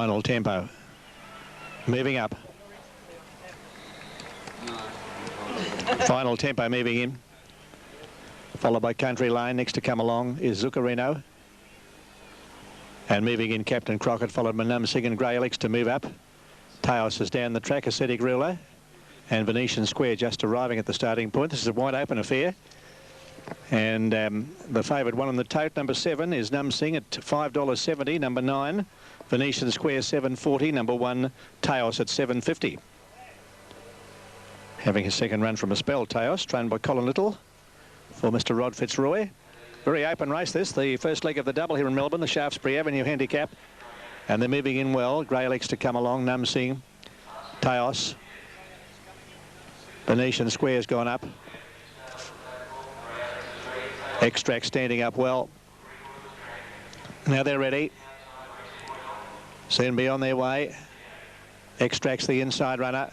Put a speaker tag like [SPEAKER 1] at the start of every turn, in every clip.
[SPEAKER 1] Final Tempo. Moving up. Final Tempo moving in. Followed by Country Lane. Next to come along is Zuccarino. And moving in Captain Crockett, followed by Numsing and Grey Alex to move up. Taos is down the track, Ascetic Ruler. And Venetian Square just arriving at the starting point. This is a wide open affair. And the favourite one on the tote, number 7, is Numsing at $5.70. Number 9, Venetian Square, $7.40. Number 1, Taos at $7.50. Having his second run from a spell, Taos, trained by Colin Little for Mr. Rod Fitzroy. Very open race this, the first leg of the double here in Melbourne, the Shaftesbury Avenue Handicap. And they're moving in well. Grey Alex to come along, Numsing, Taos. Venetian Square's gone up. Extract standing up well. Now they're ready. Soon be on their way. Extract's the inside runner.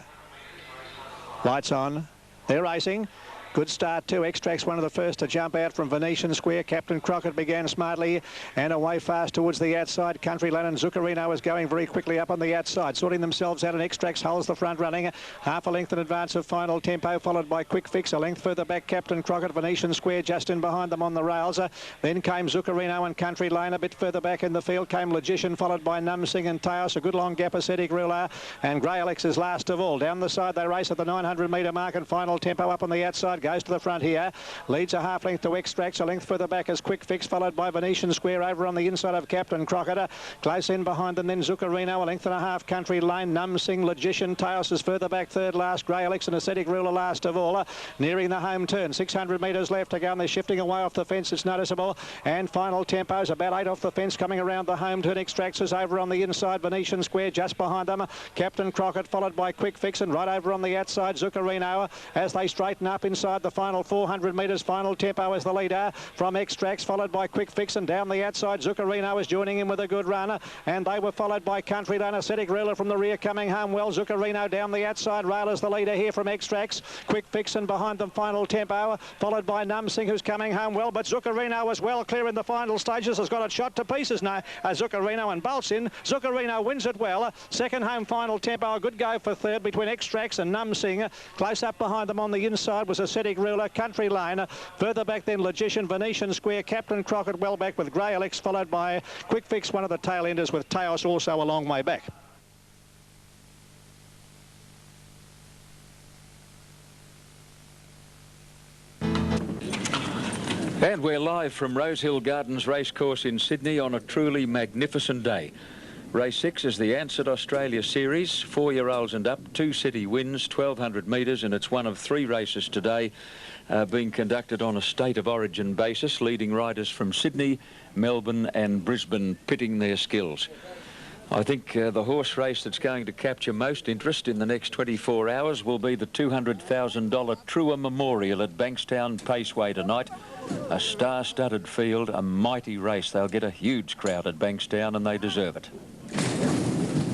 [SPEAKER 1] Lights on. They're racing. Good start too. Extract's one of the first to jump out from Venetian Square. Captain Crockett began smartly and away fast towards the outside. Country Lane and Zuccarino is going very quickly up on the outside, sorting themselves out, and Extract's holds the front running. Half a length in advance of Final Tempo, followed by Quick Fix. A length further back, Captain Crockett. Venetian Square just in behind them on the rails. Then came Zuccarino and Country Lane. A bit further back in the field came Logician, followed by Numsing and Taos. A good long gap, Ascetic Ruler. And Grey Alex is last of all. Down the side they race at the 900-metre mark, and Final Tempo up on the outside goes to the front here. Leads a half length to Extracts. A length further back is Quick Fix, followed by Venetian Square over on the inside of Captain Crockett. Close in behind them then Zuccarino. A length and a half Country Lane. Numsing, Logician. Taos is further back third last. Grey Alex and Ascetic Ruler last of all. Nearing the home turn. 600 metres left to go, and they're shifting away off the fence. It's noticeable. And Final Tempo's about 8 off the fence coming around the home turn. Extracts is over on the inside. Venetian Square just behind them. Captain Crockett followed by Quick Fix, and right over on the outside Zuccarino as they straighten up inside the final 400 metres. Final Tempo is the leader from Extracts, followed by Quick Fix, and down the outside Zuccarino is joining in with a good run, and they were followed by Country Lane. Ascetic Ruler from the rear coming home well. Zuccarino down the outside rail is the leader here from Extracts. Quick Fix, and behind them Final Tempo, followed by Numsing, who's coming home well, but Zuccarino is well clear in the final stages, has got it shot to pieces now. Zuccarino and bolts in. Zuccarino wins it well. Second home Final Tempo, a good go for third between Extracts and Numsing. Close up behind them on the inside was Ascetic Ruler. Country Lane. Further back then Logician, Venetian Square, Captain Crockett well back with Grey Alex, followed by Quick Fix, one of the tail enders, with Taos also a long way back.
[SPEAKER 2] And we're live from Rosehill Gardens Racecourse in Sydney on a truly magnificent day. Race 6 is the Ansett Australia Series, 4-year-olds and up, 2 city wins, 1,200 metres, and it's one of 3 races today being conducted on a state of origin basis, leading riders from Sydney, Melbourne and Brisbane pitting their skills. I think the horse race that's going to capture most interest in the next 24 hours will be the $200,000 Trua Memorial at Bankstown Paceway tonight. A star-studded field, a mighty race. They'll get a huge crowd at Bankstown, and they deserve it.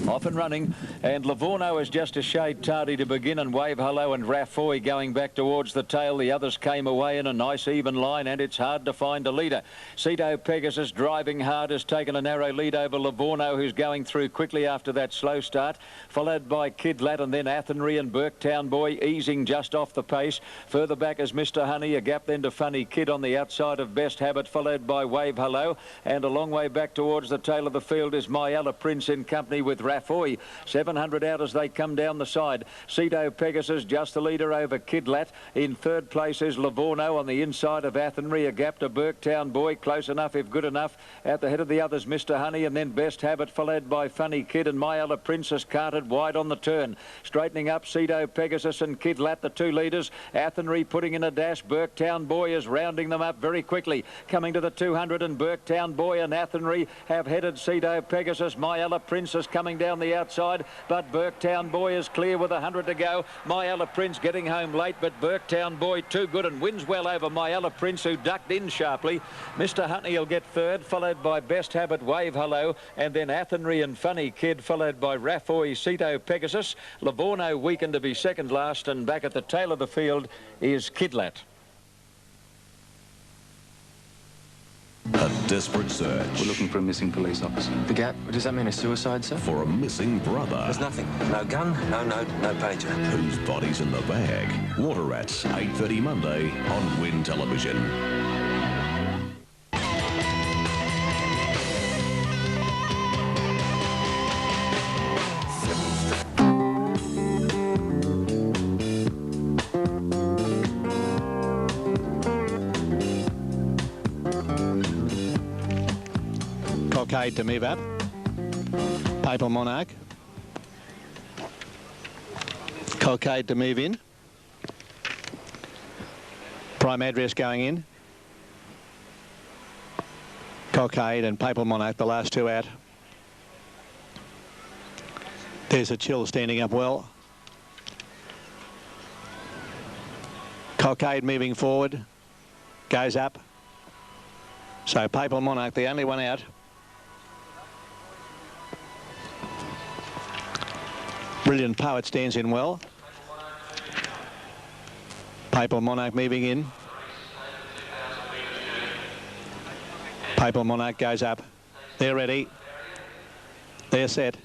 [SPEAKER 2] Off and running, and Livorno is just a shade tardy to begin, and Wave Hello and Rafoy going back towards the tail. The others came away in a nice even line, and it's hard to find a leader. Cito Pegasus driving hard has taken a narrow lead over Livorno, who's going through quickly after that slow start, followed by Kid Lat and then Athenry and Burketown Boy easing just off the pace. Further back is Mr. Honey, a gap then to Funny Kid on the outside of Best Habit, followed by Wave Hello, and a long way back towards the tail of the field is Myella Prince in company with Rafoy. 700 out as they come down the side. Cito Pegasus just the leader over Kid Lat. In third place is Livorno on the inside of Athenry, a gap to Burketown Boy, close enough if good enough. At the head of the others Mr. Honey, and then Best Habit followed by Funny Kid, and Myella Princess carted wide on the turn. Straightening up Cito Pegasus and Kid Lat, the 2 leaders. Athenry putting in a dash. Burketown Boy is rounding them up very quickly. Coming to the 200, and Burketown Boy and Athenry have headed Cito Pegasus. Myella Princess coming down the outside, but Burketown Boy is clear with 100 to go. Myella Prince getting home late, but Burketown Boy too good and wins well over Myella Prince, who ducked in sharply. Mr. Huntley will get third, followed by Best Habit, Wave Hello, and then Athenry and Funny Kid, followed by Rafoy, Cito Pegasus. Livorno weakened to be second last, and back at the tail of the field is Kid Lat.
[SPEAKER 3] Desperate search.
[SPEAKER 4] We're looking for a missing police officer.
[SPEAKER 5] The Gap? Does that mean a suicide, sir?
[SPEAKER 3] For a missing brother.
[SPEAKER 6] There's nothing. No gun, no note, no pager.
[SPEAKER 3] Whose body's in the bag? Water Rats, 8:30 Monday on Win Television.
[SPEAKER 1] Cockade to move up. Papal Monarch. Cockade to move in. Prime Address going in. Cockade and Papal Monarch, the last two out. There's a Chill standing up well. Cockade moving forward. Goes up. So Papal Monarch, the only one out. Brilliant Poet stands in well. Papal Monarch moving in. Papal Monarch goes up. They're ready. They're set.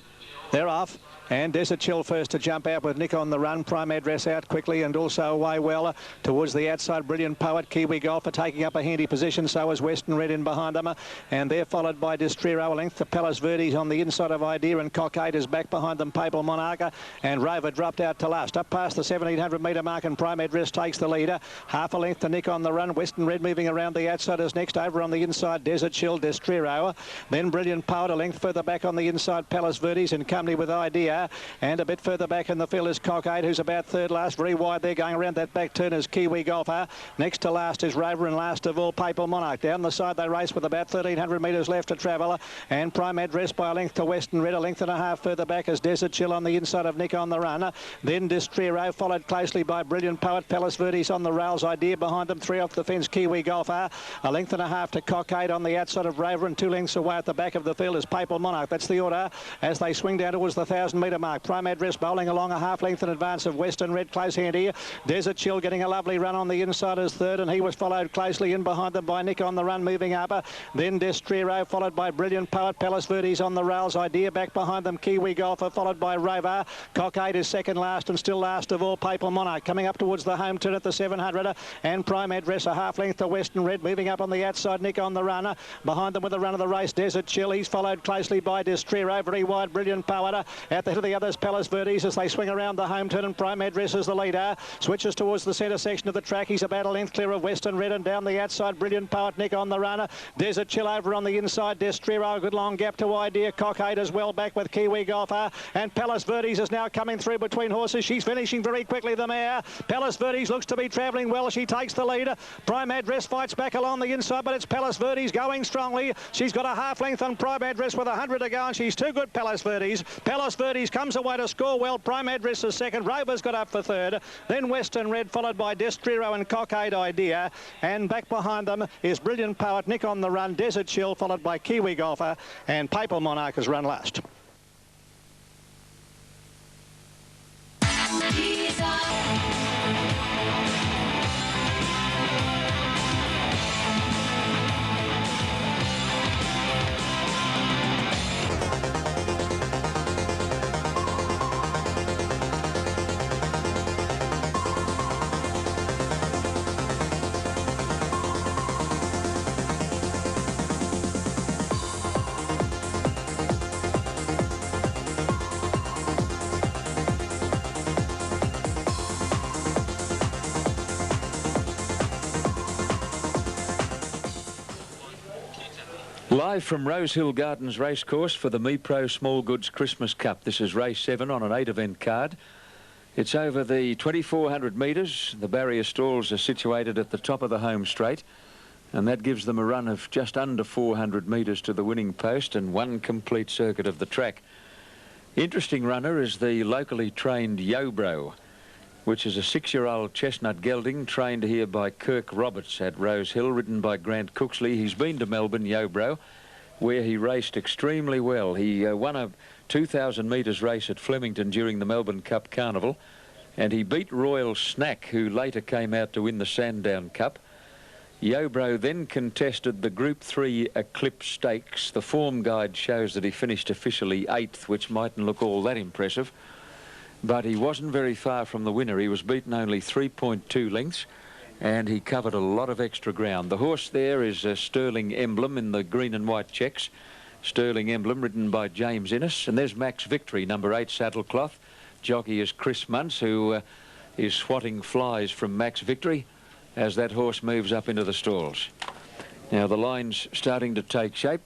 [SPEAKER 1] They're off. And Desert Chill first to jump out with Nick on the run. Prime Address out quickly and also away well towards the outside. Brilliant Poet, Kiwi Golfer taking up a handy position. So is Western Red in behind them. And they're followed by Distrero. A length to Palace Verdes on the inside of Idea, and Cockade is back behind them. Papal Monarch and Rover dropped out to last. Up past the 1700 metre mark, and Prime Address takes the leader. Half a length to Nick on the run. Western Red moving around the outside is next. Over on the inside, Desert Chill, Distrero. Then Brilliant Poet a length further back on the inside, Palace Verdes in company with Idea. And a bit further back in the field is Cockade, who's about third last. Very wide there, going around that back turn is Kiwi Golfer. Next to last is Rover, and last of all Papal Monarch. Down the side they race with about 1,300 metres left to travel. And Prime Address by a length to Western Red. A length and a half further back is Desert Chill on the inside of Nick on the run. Then Distrero, followed closely by Brilliant Poet. Palace Verdes on the rails. Idea behind them. 3 off the fence, Kiwi Golfer. A length and a half to Cockade on the outside of Rover, and 2 lengths away at the back of the field is Papal Monarch. That's the order as they swing down towards the 1,000 metre mark. Prime Address bowling along a half length in advance of Western Red, close handy. Desert Chill getting a lovely run on the inside as third, and he was followed closely in behind them by Nick on the run moving up. Then Distrero followed by Brilliant Poet. Palace Verdes on the rails. Idea back behind them, Kiwi Golfer followed by Rover. Cockade is second last, and still last of all Papal Monarch. Coming up towards the home turn at the 700, and Prime Address a half length to Western Red moving up on the outside. Nick on the run. Behind them with the run of the race, Desert Chill. He's followed closely by Distrero. Very wide Brilliant Poet. At the head of the others, Palace Verdes as they swing around the home turn, and Prime Address is the leader. Switches towards the centre section of the track. He's about a length clear of Western Red, and down the outside Brilliant Poet, Nick on the runner. Desert Chill over on the inside. Distrero, a good long gap to Idea. Cockade as well back with Kiwi Golfer, and Palace Verdes is now coming through between horses. She's finishing very quickly, the mare. Palace Verdes looks to be travelling well. She takes the lead. Prime Address fights back along the inside, but it's Palace Verdes going strongly. She's got a half length on Prime Address with 100 to go, and she's too good, Palace Verdes. Palace Verdes comes away to score well. Prime Address is second. Rover's got up for third. Then Western Red followed by Distrero and Cockade Idea. And back behind them is Brilliant Poet, Nick on the run, Desert Chill followed by Kiwi Golfer, and Papal Monarch has run last.
[SPEAKER 2] Live from Rosehill Gardens Racecourse for the MePro Small Goods Christmas Cup. This is race 7 on an 8-event card. It's over the 2,400 metres. The barrier stalls are situated at the top of the home straight, and that gives them a run of just under 400 metres to the winning post and 1 complete circuit of the track. Interesting runner is the locally trained Yobro, which is a 6-year-old chestnut gelding trained here by Kirk Roberts at Rosehill, ridden by Grant Cooksley. He's been to Melbourne, Yobro, where he raced extremely well. He won a 2,000 metres race at Flemington during the Melbourne Cup Carnival, and he beat Royal Snack, who later came out to win the Sandown Cup. Yobro then contested the Group 3 Eclipse Stakes. The form guide shows that he finished officially 8th, which mightn't look all that impressive. But he wasn't very far from the winner. He was beaten only 3.2 lengths, and he covered a lot of extra ground. The horse there is a Sterling Emblem in the green and white checks. Sterling Emblem, ridden by James Innes. And there's Max Victory, number 8, Saddlecloth. Jockey is Chris Muntz, who is swatting flies from Max Victory as that horse moves up into the stalls. Now the line's starting to take shape.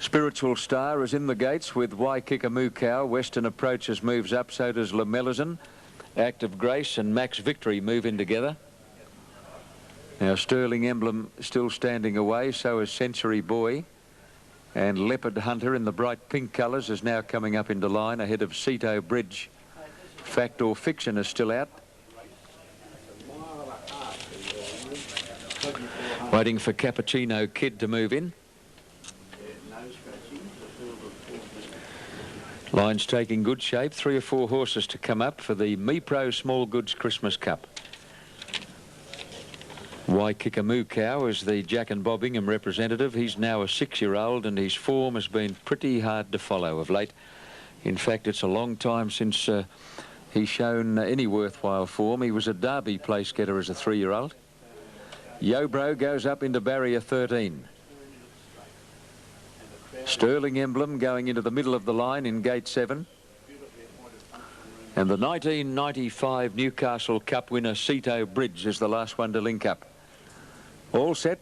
[SPEAKER 2] Spiritual Star is in the gates with Waikikamu Cow. Western Approaches moves up, so does Lamelazin. Active Grace and Max Victory move in together. Now Sterling Emblem still standing away, so is Century Boy. And Leopard Hunter in the bright pink colours is now coming up into line ahead of Ceto Bridge. Fact or Fiction is still out. Waiting for Cappuccino Kid to move in. Line's taking good shape. 3 or 4 horses to come up for the MePro Small Goods Christmas Cup. Waikikamu Cow is the Jack and Bob Ingham representative. He's now a 6-year-old and his form has been pretty hard to follow of late. In fact, it's a long time since he's shown any worthwhile form. He was a Derby place getter as a 3-year-old. Yobro goes up into barrier 13. Sterling Emblem going into the middle of the line in gate 7. And the 1995 Newcastle Cup winner Ceto Bridge is the last one to link up. All set.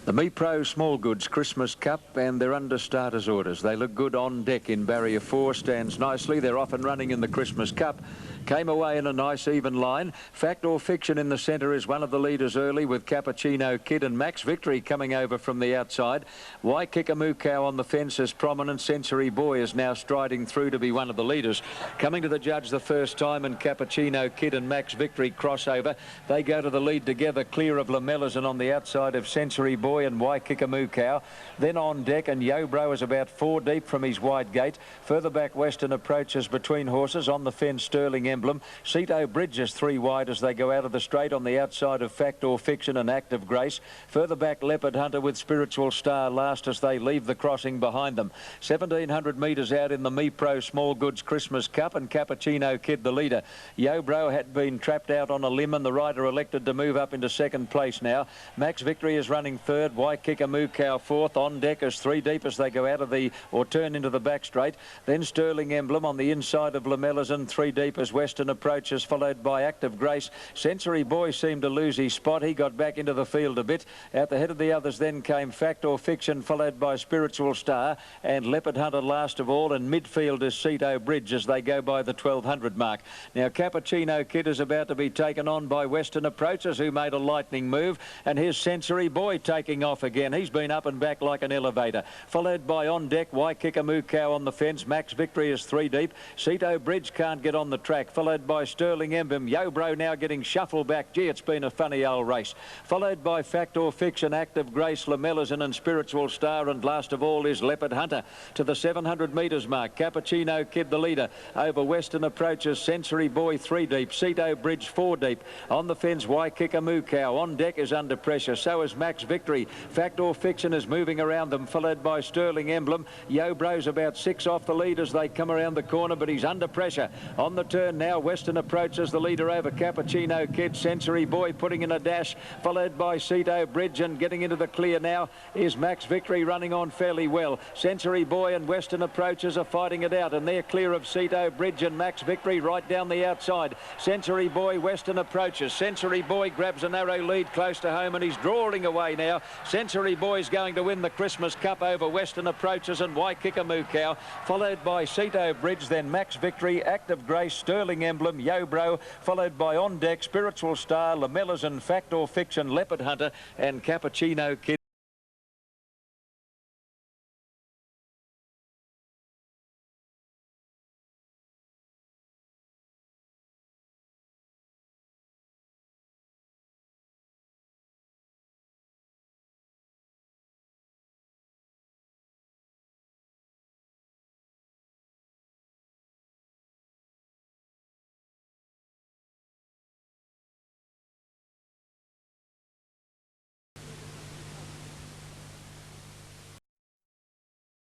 [SPEAKER 2] The MePro Small Goods Christmas Cup, and they're under starters orders. They look good on deck in barrier 4, stands nicely. They're off and running in the Christmas Cup. Came away in a nice even line. Fact or Fiction in the centre is one of the leaders early, with Cappuccino Kid and Max Victory coming over from the outside. Waikikamu Cow on the fence is prominent. Century Boy is now striding through to be one of the leaders. Coming to the judge the first time, and Cappuccino Kid and Max Victory crossover. They go to the lead together, clear of Lamelazin on the outside of Century Boy and Waikikamu Cow. Then on deck, and Yobro is about 4 deep from his wide gate. Further back, Western Approaches between horses. On the fence, Sterling Emblem. Ceto Bridge is 3 wide as they go out of the straight on the outside of Fact or Fiction and Active Grace. Further back, Leopard Hunter with Spiritual Star last as they leave the crossing behind them. 1,700 metres out in the MePro Small Goods Christmas Cup, and Cappuccino Kid the leader. Yobro had been trapped out on a limb, and the rider elected to move up into 2nd place now. Max Victory is running 3rd. Waikikamu Cow 4th. On deck is 3 deep as they go out of the, or turn into the back straight. Then Sterling Emblem on the inside of Lamelazin, 3 deep as Western Approaches, followed by Active Grace. Century Boy seemed to lose his spot. He got back into the field a bit. At the head of the others then came Fact or Fiction, followed by Spiritual Star, and Leopard Hunter last of all, and midfield is Ceto Bridge as they go by the 1,200 mark. Now Cappuccino Kid is about to be taken on by Western Approaches, who made a lightning move, and here's Century Boy taking off again. He's been up and back like an elevator. Followed by on deck, Waikikamu Cow on the fence. Max Victory is 3 deep. Ceto Bridge can't get on the track. Followed by Sterling Emblem. Yobro now getting shuffled back. Gee, it's been a funny old race. Followed by Fact or Fiction, Active Grace, Lamelazin and Spiritual Star, and last of all is Leopard Hunter. To the 700 metres mark, Cappuccino Kid the leader. Over Western Approaches, Century Boy 3 deep. Ceto Bridge 4 deep. On the fence, Waikikamu Cow. On deck is under pressure. So is Max Victory. Fact or Fiction is moving around them, followed by Sterling Emblem. Yobro's about 6 off the lead as they come around the corner, but he's under pressure. On the turn now, Western Approaches the leader over Cappuccino Kid. Century Boy putting in a dash, followed by Ceto Bridge, and getting into the clear now is Max Victory, running on fairly well. Century Boy and Western Approaches are fighting it out, and they're clear of Ceto Bridge and Max Victory right down the outside. Century Boy, Western Approaches. Century Boy grabs a narrow lead close to home, and he's drawing away now. Century Boy's going to win the Christmas Cup over Western Approaches and Waikikamu Cow, followed by Ceto Bridge, then Max Victory, Active Grace, Sterling Emblem, Yobro, followed by On Deck, Spiritual Star, Lamelazin, Fact or Fiction, Leopard Hunter and Cappuccino Kid.